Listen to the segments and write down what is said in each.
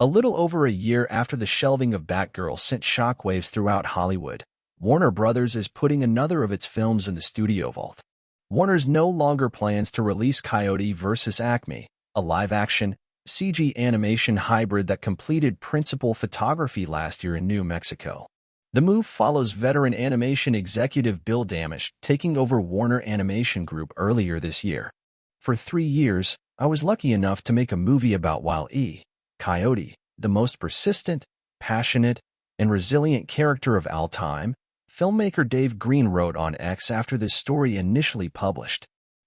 A little over a year after the shelving of Batgirl sent shockwaves throughout Hollywood, Warner Brothers is putting another of its films in the studio vault. Warner's no longer plans to release Coyote vs. Acme, a live-action, CG animation hybrid that completed principal photography last year in New Mexico. The move follows veteran animation executive Bill Damaschke taking over Warner Animation Group earlier this year. For 3 years, I was lucky enough to make a movie about Wile E, Coyote, the most persistent, passionate, and resilient character of all time, filmmaker Dave Green wrote on X after this story initially published.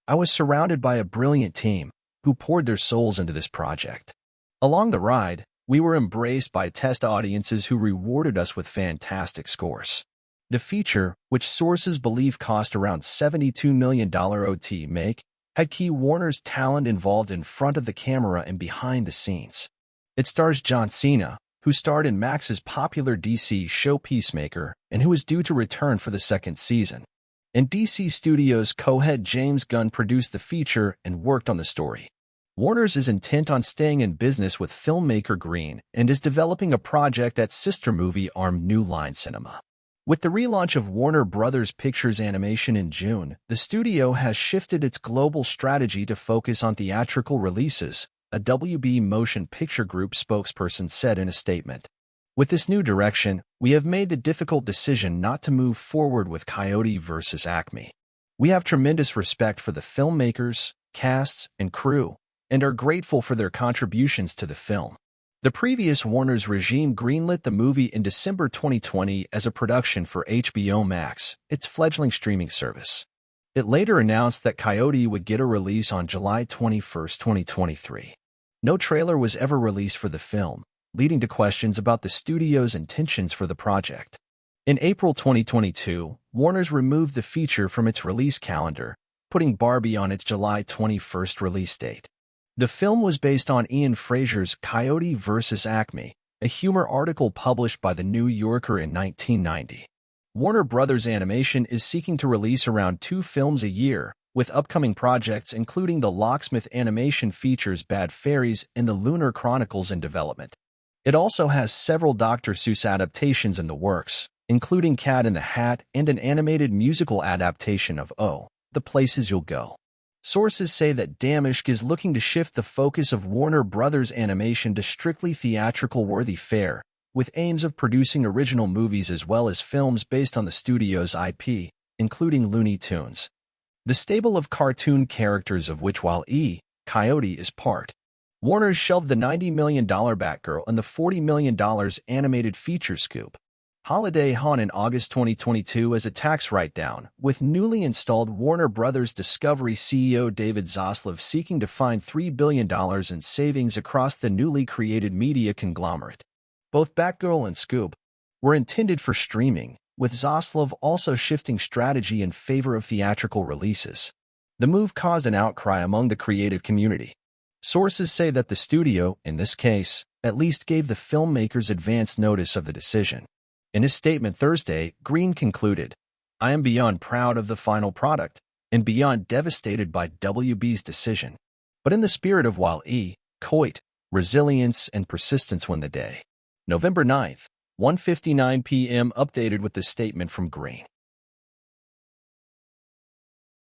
I was surrounded by a brilliant team who poured their souls into this project. Along the ride, we were embraced by test audiences who rewarded us with fantastic scores. The feature, which sources believe cost around $72 million OT make, had key Warner's talent involved in front of the camera and behind the scenes. It stars John Cena, who starred in Max's popular DC show Peacemaker and who is due to return for the second season. And DC Studios co-head James Gunn produced the feature and worked on the story. Warner's is intent on staying in business with filmmaker Green and is developing a project at sister movie arm New Line Cinema. With the relaunch of Warner Brothers Pictures Animation in June, the studio has shifted its global strategy to focus on theatrical releases, a WB Motion Picture Group spokesperson said in a statement. With this new direction, we have made the difficult decision not to move forward with Coyote vs. Acme. We have tremendous respect for the filmmakers, casts, and crew, and are grateful for their contributions to the film. The previous Warner's regime greenlit the movie in December 2020 as a production for HBO Max, its fledgling streaming service. It later announced that Coyote would get a release on July 21, 2023. No trailer was ever released for the film, leading to questions about the studio's intentions for the project. In April 2022, Warner's removed the feature from its release calendar, putting Barbie on its July 21 release date. The film was based on Ian Fraser's Coyote vs. Acme, a humor article published by The New Yorker in 1990. Warner Brothers Animation is seeking to release around 2 films a year, with upcoming projects including the Locksmith animation features Bad Fairies and the Lunar Chronicles in development. It also has several Dr. Seuss adaptations in the works, including Cat in the Hat and an animated musical adaptation of Oh, The Places You'll Go. Sources say that Damaschke is looking to shift the focus of Warner Brothers Animation to strictly theatrical-worthy fare, with aims of producing original movies as well as films based on the studio's IP, including Looney Tunes. The stable of cartoon characters of which Wile E, Coyote is part. Warner's shelved the $90 million Batgirl and the $40 million animated feature Scoop Holiday Hawn in August 2022 as a tax write-down, with newly installed Warner Brothers Discovery CEO David Zaslav seeking to find $3 billion in savings across the newly created media conglomerate. Both Batgirl and Scoop were intended for streaming, with Zaslav also shifting strategy in favor of theatrical releases. The move caused an outcry among the creative community. Sources say that the studio, in this case, at least gave the filmmakers advance notice of the decision. In his statement Thursday, Green concluded, "I am beyond proud of the final product and beyond devastated by WB's decision. But in the spirit of Wile E, Coyote, resilience and persistence win the day." November 9th, 1:59 p.m. updated with the statement from Green.